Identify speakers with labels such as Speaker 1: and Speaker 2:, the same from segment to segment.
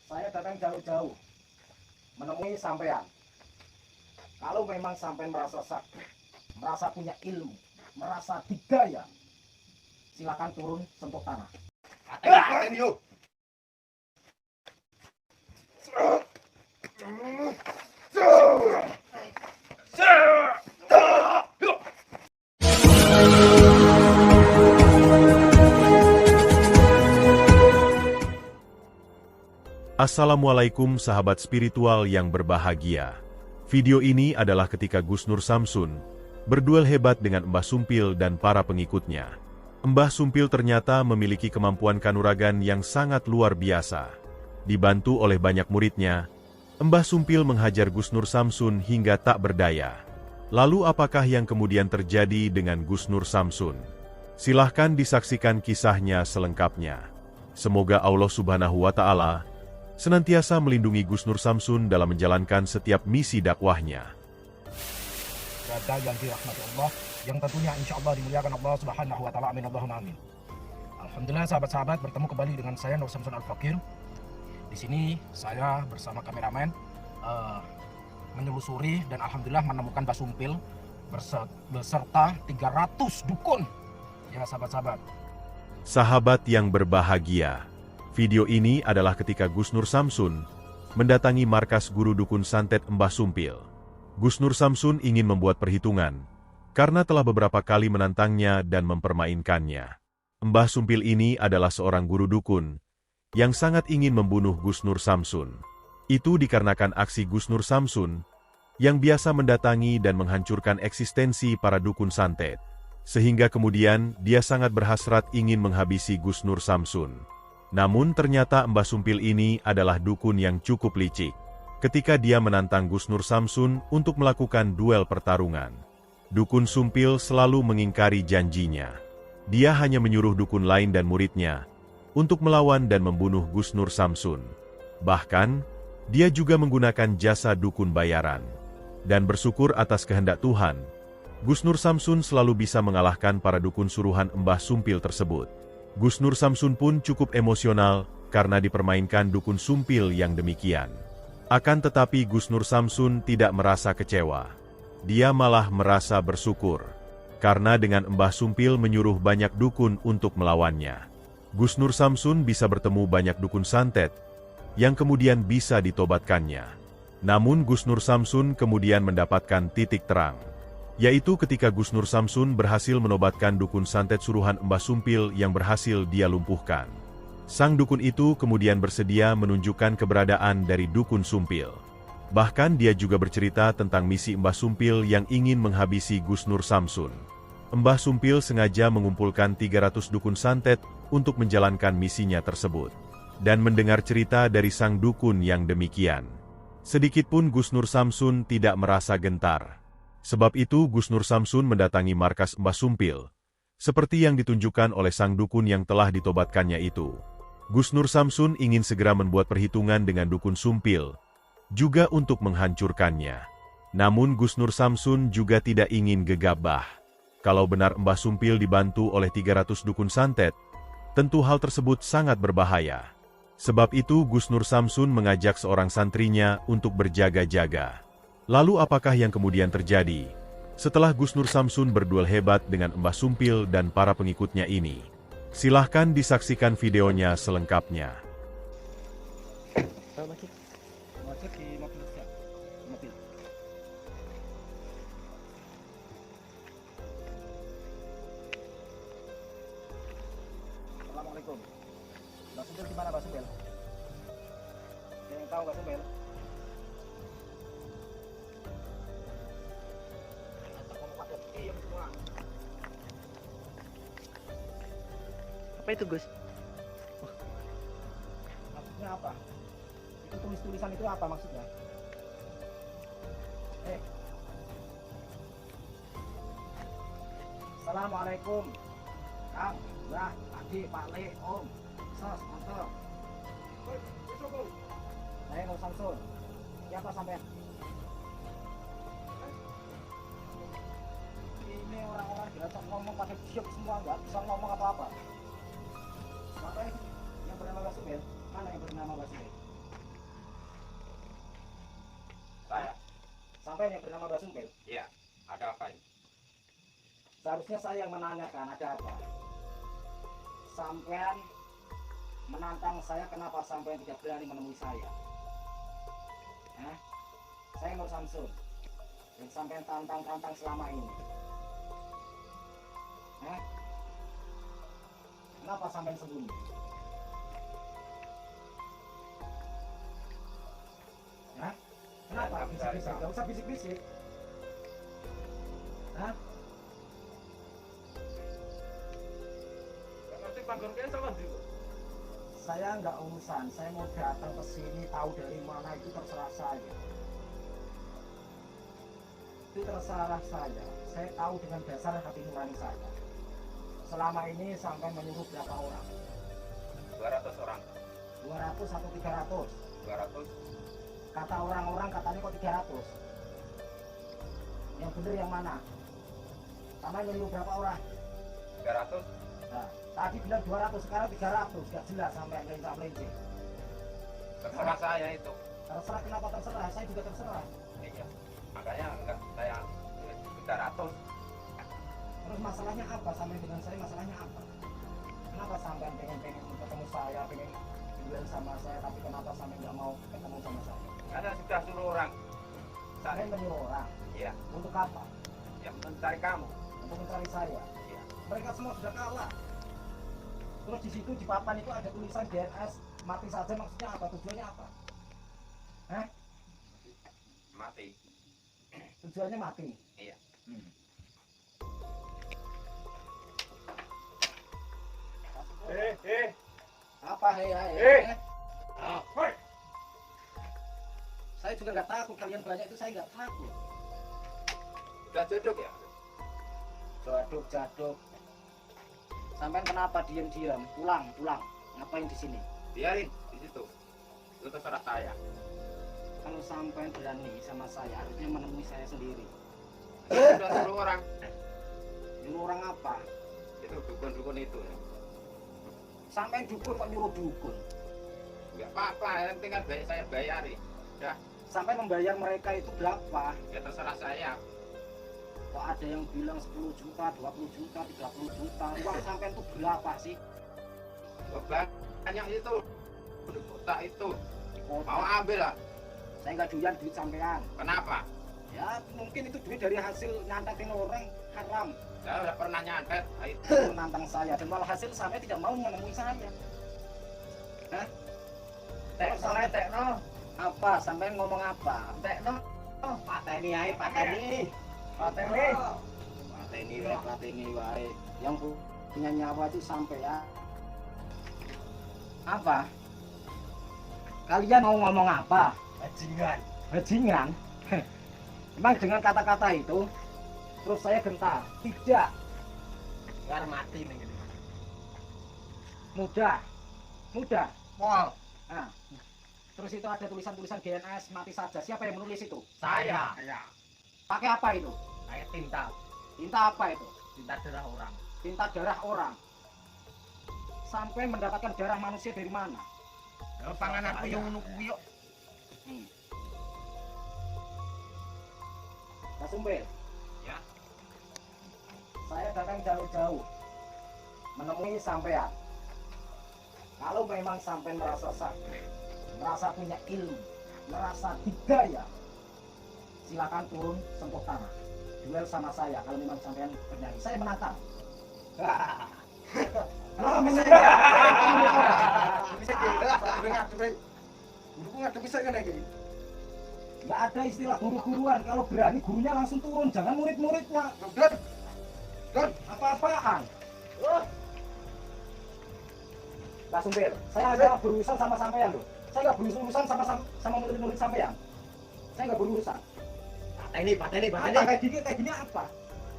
Speaker 1: Saya datang jauh-jauh menemui sampean. Kalau memang sampean merasa sakti, merasa punya ilmu, merasa didaya, silakan turun sentuh tanah. Ini yuk.
Speaker 2: Assalamualaikum sahabat spiritual yang berbahagia. Video ini adalah ketika Gus Nur Samsun berduel hebat dengan Mbah Sumpil dan para pengikutnya. Mbah Sumpil ternyata memiliki kemampuan kanuragan yang sangat luar biasa. Dibantu oleh banyak muridnya, Mbah Sumpil menghajar Gus Nur Samsun hingga tak berdaya. Lalu apakah yang kemudian terjadi dengan Gus Nur Samsun? Silahkan disaksikan kisahnya selengkapnya. Semoga Allah Subhanahu wa Ta'ala senantiasa melindungi Gus Nur Samsun dalam menjalankan setiap misi dakwahnya.
Speaker 1: Berada yang dirahmati Allah, yang tentunya insya Allah dimuliakan Allah Subhanahu wa Ta'ala. Amin Allahumma amin. Alhamdulillah sahabat-sahabat, bertemu kembali dengan saya Nur Samsun Al-Fakir. Di sini saya bersama kameramen menelusuri dan alhamdulillah menemukan Mbah Sumpil beserta 300 dukun. Ya sahabat-sahabat.
Speaker 2: Sahabat yang berbahagia, video ini adalah ketika Gus Nur Samsun mendatangi markas guru dukun santet Mbah Sumpil. Gus Nur Samsun ingin membuat perhitungan, karena telah beberapa kali menantangnya dan mempermainkannya. Mbah Sumpil ini adalah seorang guru dukun yang sangat ingin membunuh Gus Nur Samsun. Itu dikarenakan aksi Gus Nur Samsun yang biasa mendatangi dan menghancurkan eksistensi para dukun santet. Sehingga kemudian dia sangat berhasrat ingin menghabisi Gus Nur Samsun. Namun ternyata Mbah Sumpil ini adalah dukun yang cukup licik. Ketika dia menantang Gus Nur Samsun untuk melakukan duel pertarungan, dukun Sumpil selalu mengingkari janjinya. Dia hanya menyuruh dukun lain dan muridnya untuk melawan dan membunuh Gus Nur Samsun. Bahkan, dia juga menggunakan jasa dukun bayaran. Dan bersyukur atas kehendak Tuhan, Gus Nur Samsun selalu bisa mengalahkan para dukun suruhan Mbah Sumpil tersebut. Gus Nur Samsun pun cukup emosional karena dipermainkan dukun Sumpil yang demikian. Akan tetapi Gus Nur Samsun tidak merasa kecewa. Dia malah merasa bersyukur, karena dengan Mbah Sumpil menyuruh banyak dukun untuk melawannya. Gus Nur Samsun bisa bertemu banyak dukun santet, yang kemudian bisa ditobatkannya. Namun Gus Nur Samsun kemudian mendapatkan titik terang, yaitu ketika Gus Nur Samsun berhasil menobatkan dukun santet suruhan Mbah Sumpil yang berhasil dia lumpuhkan. Sang dukun itu kemudian bersedia menunjukkan keberadaan dari dukun Sumpil. Bahkan dia juga bercerita tentang misi Mbah Sumpil yang ingin menghabisi Gus Nur Samsun. Mbah Sumpil sengaja mengumpulkan 300 dukun santet untuk menjalankan misinya tersebut. Dan mendengar cerita dari sang dukun yang demikian, sedikitpun Gus Nur Samsun tidak merasa gentar. Sebab itu Gus Nur Samsun mendatangi markas Mbah Sumpil, seperti yang ditunjukkan oleh sang dukun yang telah ditobatkannya itu. Gus Nur Samsun ingin segera membuat perhitungan dengan dukun Sumpil, juga untuk menghancurkannya. Namun Gus Nur Samsun juga tidak ingin gegabah. Kalau benar Mbah Sumpil dibantu oleh 300 dukun santet, tentu hal tersebut sangat berbahaya. Sebab itu Gus Nur Samsun mengajak seorang santrinya untuk berjaga-jaga. Lalu apakah yang kemudian terjadi setelah Gus Nur Samsun berduel hebat dengan Mbah Sumpil dan para pengikutnya ini? Silahkan disaksikan videonya selengkapnya.
Speaker 1: Assalamualaikum. Mbah Sumpil di mana Mbah Sumpil? Yang tahu Mbah Sumpil?
Speaker 3: Apa itu, Gus?
Speaker 1: Maksudnya apa? Itu tulisan itu apa maksudnya? Assalamualaikum. Kang, Mbah, Adi, Pak Le, Om, Sos, Mantap. Saya Nur Samsun. Siapa sampean? Ini orang-orang diajak ngomong pakai siok semua, nggak bisa ngomong apa-apa. Sampai yang bernama Mbah Sumpil, mana yang bernama Mbah Sumpil? sampean yang bernama Mbah Sumpil?
Speaker 4: Iya, ada apa ini?
Speaker 1: Seharusnya saya yang menanyakan ada apa. Sampean menantang saya, kenapa sampean tidak berani menemui saya? Hah? Saya Nur Samsun yang sampean tantang selama ini. Hah? Kenapa sampean sembunyi? Hah? Kenapa? Bisik-bisik, gak usah bisik-bisik. Hah?
Speaker 4: Ngerti panggon kene sama ndi?
Speaker 1: Saya nggak urusan, saya mau datang ke sini tahu dari mana itu terserah saya. Itu terserah saya. Saya tahu dengan dasar hati nurani saya. Selama ini sampai menyuruh berapa orang?
Speaker 4: 200 orang.
Speaker 1: 200 atau 300?
Speaker 4: 200.
Speaker 1: Kata orang-orang katanya kok 300. Yang benar yang mana? Sama menyuruh berapa orang?
Speaker 4: 300.
Speaker 1: Nah, tadi bilang 200, sekarang 300. Gak jelas sampai melenceng-melenceng.
Speaker 4: Terserah saya itu.
Speaker 1: Terserah, kenapa terserah? Saya juga terserah.
Speaker 4: Iya. Makanya enggak saya 300.
Speaker 1: Terus masalahnya apa sampai dengan saya? Masalahnya apa? Kenapa sampai pengen ketemu saya, pengen duel sama saya, tapi kenapa sampai nggak mau ketemu sama saya?
Speaker 4: Karena sudah suruh orang.
Speaker 1: Saya menyuruh orang.
Speaker 4: Iya.
Speaker 1: Untuk apa?
Speaker 4: Yang mencari kamu.
Speaker 1: Untuk mencari saya.
Speaker 4: Iya.
Speaker 1: Mereka semua sudah kalah. Terus di situ di papan itu ada tulisan DNS mati saja, maksudnya apa? Tujuannya apa? Hah?
Speaker 4: Mati.
Speaker 1: Tujuannya mati.
Speaker 4: Iya.
Speaker 1: Apa hei?
Speaker 4: Hoi.
Speaker 1: Saya juga nggak takut, kalian banyak itu saya nggak takut.
Speaker 4: Sudah jodoh ya?
Speaker 1: Jaduk. Sampai kenapa diam-diam? Pulang. Ngapain di sini?
Speaker 4: Biarin di situ. Itu terserah saya.
Speaker 1: Kalau sampai berani sama saya, harusnya menemui saya sendiri.
Speaker 4: Sudah suruh orang.
Speaker 1: Nyuruh orang apa?
Speaker 4: Itu dukun-dukun itu.
Speaker 1: Sampai dukun kok nyuruh dukun?
Speaker 4: Enggak apa-apa, yang penting kan saya bayari. Ya,
Speaker 1: Sampai membayar mereka itu berapa?
Speaker 4: ya terserah saya.
Speaker 1: Kok ada yang bilang 10 juta, 20 juta, 30 juta. Uang sampai itu berapa sih?
Speaker 4: Banyak itu. Di kota itu.
Speaker 1: Di kota.
Speaker 4: Mau ambil lah.
Speaker 1: Saya nggak doyan duit sampean.
Speaker 4: Kenapa?
Speaker 1: Ya mungkin itu duit dari hasil nyantetin orang haram.
Speaker 4: Saya udah pernah nyantet.
Speaker 1: Itu menantang saya dan malah hasil sampai tidak mau menemui saya. Hah?
Speaker 4: Tekno.
Speaker 1: Apa? Sampai ngomong apa?
Speaker 4: Tekno.
Speaker 1: Pateni ae, pateni. Pateni wae. Yang punya nyawa itu sampai ya. Apa? Kalian mau ngomong apa? Bajingan. Emang dengan kata-kata itu terus saya gentar? Tidak.
Speaker 4: Biar mati nih.
Speaker 1: Mudah.
Speaker 4: Pol.
Speaker 1: Nah, terus itu ada tulisan-tulisan DNS mati saja. Siapa yang menulis itu?
Speaker 4: Saya.
Speaker 1: Pakai apa itu?
Speaker 4: Saya tinta.
Speaker 1: Tinta apa itu?
Speaker 4: Tinta darah orang.
Speaker 1: Tinta darah orang. Sampai mendapatkan darah manusia dari mana?
Speaker 4: Panganan kuyuk.
Speaker 1: Mas Sumpil.
Speaker 4: Ya.
Speaker 1: Saya datang jauh-jauh menemui sampean. Kalau memang sampean merasa sakti, merasa punya ilmu, merasa dikaya, silakan turun sentuh tanah. Duel sama saya kalau memang sampean bernyanyi. Saya menantang. Nggak ada istilah guru-guruan. Kalau berani gurunya langsung turun, jangan murid-muridnya. Apa-apaan? Pak Sumpil, saya nggak berurusan sama sampean loh. Saya nggak berurusan sama murid-murid sampean. Saya nggak berurusan. Pateni. Apa kayak gini apa?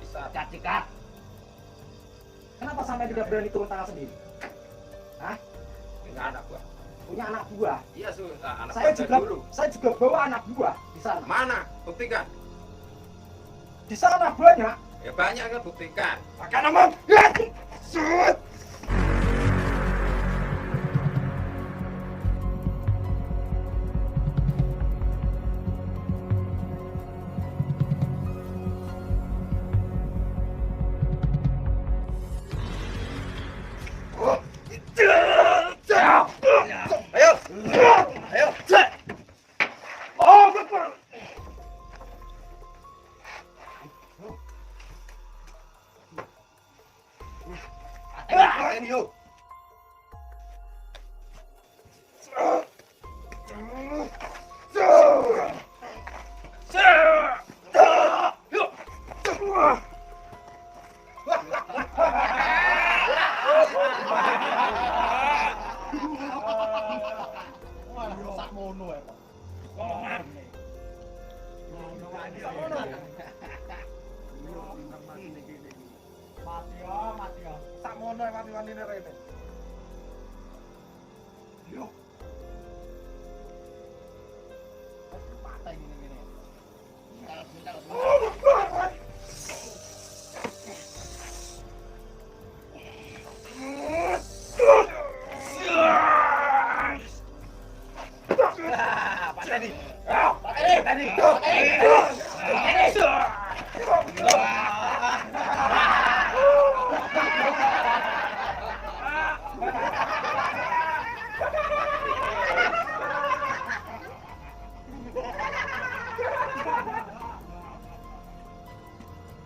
Speaker 4: Bisa cacikat.
Speaker 1: Kenapa sampai tidak berani turun tangan sendiri? Hah?
Speaker 4: Enggak anak gua.
Speaker 1: Punya anak buah.
Speaker 4: Iya, anak
Speaker 1: Saya
Speaker 4: gua
Speaker 1: juga
Speaker 4: dulu.
Speaker 1: saya juga bawa anak buah di sana.
Speaker 4: Mana? Buktikan.
Speaker 1: Di sana banyak.
Speaker 4: Ya banyak kan, buktikan.
Speaker 1: Pakai nama. Sud. mono ya, Pak. Mati ya. Sak mono ya mati-mati rene. Yo. Patah ngene-ngene.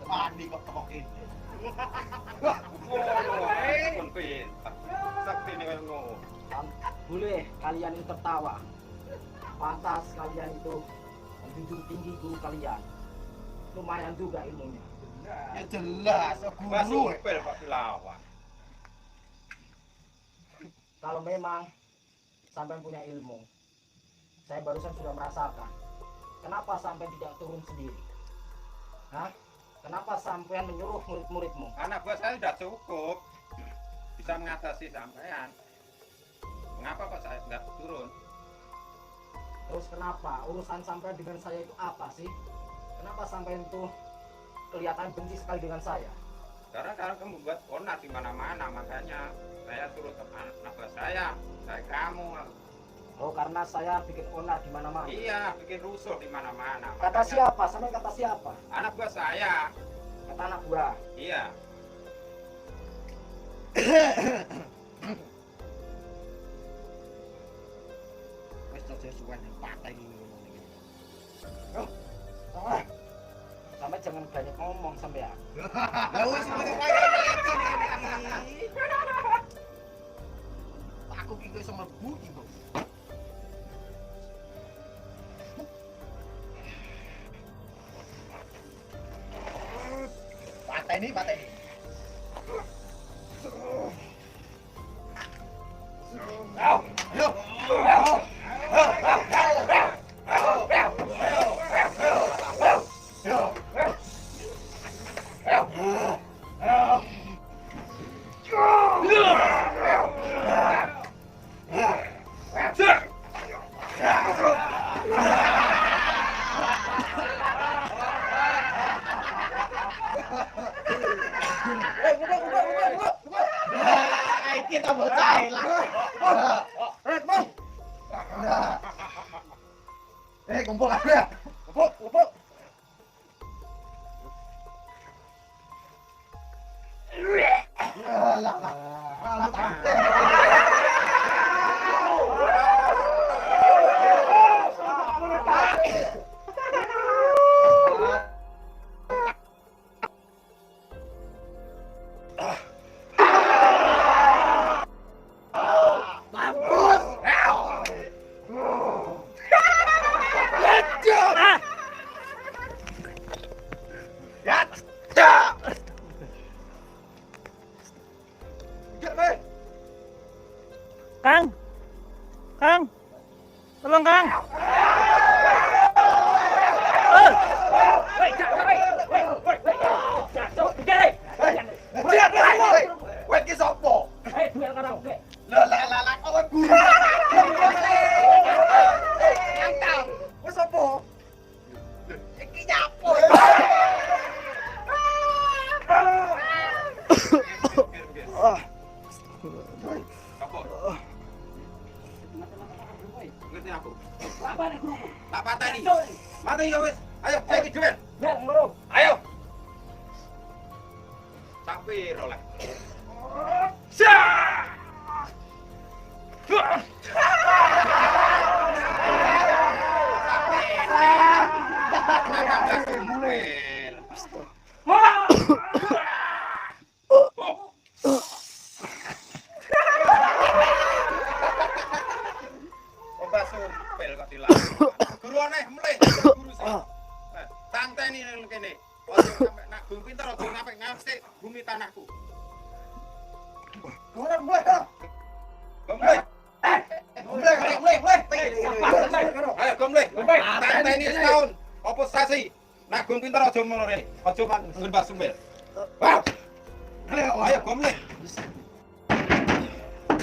Speaker 1: Mandi kok kemokin. Boleh kalian itu tertawa. Pantas kalian itu menjunjung tinggi guru kalian. Lumayan juga ilmunya. Ya jelas, guru. Kalau memang sampai punya ilmu, saya barusan sudah merasakan. Kenapa sampai tidak turun sendiri? Hah? Kenapa sampean menyuruh murid-muridmu?
Speaker 4: Anak buah saya sudah cukup bisa mengatasi sampean. Mengapa kok saya nggak turun?
Speaker 1: Terus kenapa urusan sampean dengan saya itu apa sih? Kenapa sampean itu kelihatan benci sekali dengan saya?
Speaker 4: Karena kamu buat onar di mana-mana, makanya saya turun ke anak buah saya kamu.
Speaker 1: Oh, karena saya bikin onar di mana-mana.
Speaker 4: Iya, bikin rusuh di mana-mana.
Speaker 1: Kata siapa? Sampai kata siapa?
Speaker 4: Anak buah saya.
Speaker 1: Kata anak buah.
Speaker 4: Iya.
Speaker 1: Wes sesuai dengan patah ini ngomong ini. Oh, salah. Sampai jangan banyak ngomong sampai ya. Lah wis aku ki iso mlebu iki, Bos. Patah ini. Kita bocah lah. Kumpul aja. Kumpul.
Speaker 3: Kang, tolong Kang.
Speaker 4: Ngerti aku. Tak pateni. Mati ya wis. Ayo saiki duel. Ayo. Tak piro lah. Obat sumpel kok dilakukan. Guru aneh mulai guru sih. Tanteni nang kene. Ojo sampe nak guru pinter ojo sampe ngasih bumi tanahku. Mulai. Ayo gomleh. Tanteni setahun. Apa sasi? Nagung pinter aja ngono rene. Aja kan Mbah Sumpil. Ayo gomleh.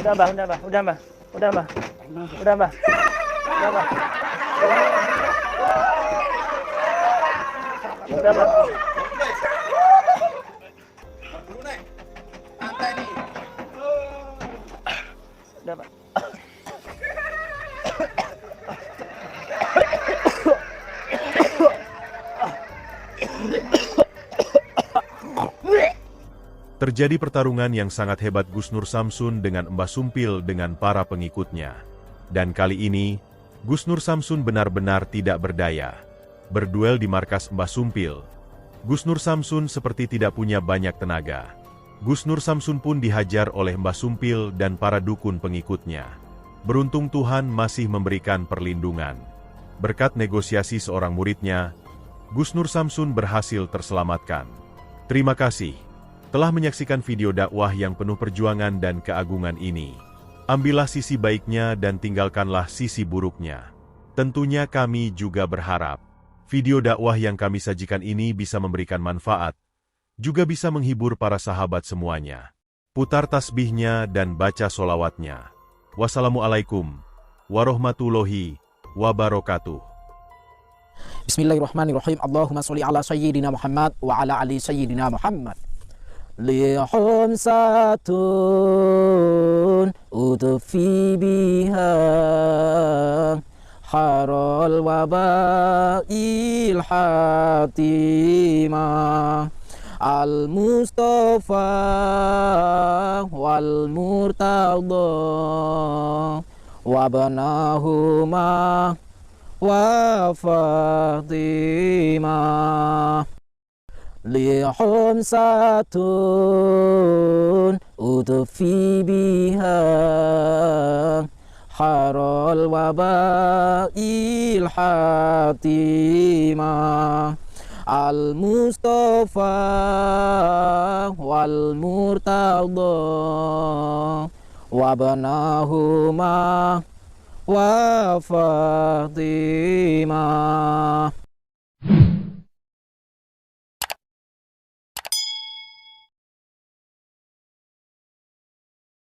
Speaker 3: Udah Mbah, udah Mbah, udah Mbah. Udah Mbah. Udah Mbah. Udah Mbah. Udah Mbah.
Speaker 4: Gomleh. Tanteni.
Speaker 3: Udah Mbah.
Speaker 2: Terjadi pertarungan yang sangat hebat Gus Nur Samsun dengan Mbah Sumpil dengan para pengikutnya. Dan kali ini, Gus Nur Samsun benar-benar tidak berdaya. Berduel di markas Mbah Sumpil. Gus Nur Samsun seperti tidak punya banyak tenaga. Gus Nur Samsun pun dihajar oleh Mbah Sumpil dan para dukun pengikutnya. Beruntung Tuhan masih memberikan perlindungan. Berkat negosiasi seorang muridnya, Gus Nur Samsun berhasil terselamatkan. Terima kasih telah menyaksikan video dakwah yang penuh perjuangan dan keagungan ini. Ambillah sisi baiknya dan tinggalkanlah sisi buruknya. Tentunya kami juga berharap video dakwah yang kami sajikan ini bisa memberikan manfaat, juga bisa menghibur para sahabat semuanya. Putar tasbihnya dan baca solawatnya. Wassalamualaikum warahmatullahi wabarakatuh.
Speaker 5: Bismillahirrahmanirrahim. Allahumma sholli ala sayyidina Muhammad wa ala ali sayyidina Muhammad. Lihumsatun udfi biha harul wabail hatimah al-Mustafa wal Murtada wa banahuma wa Fatimah. Lihumsatun udfi biha harul wabail hatimah al-Mustafa wal Murtada wa banahuma wa Fatimah.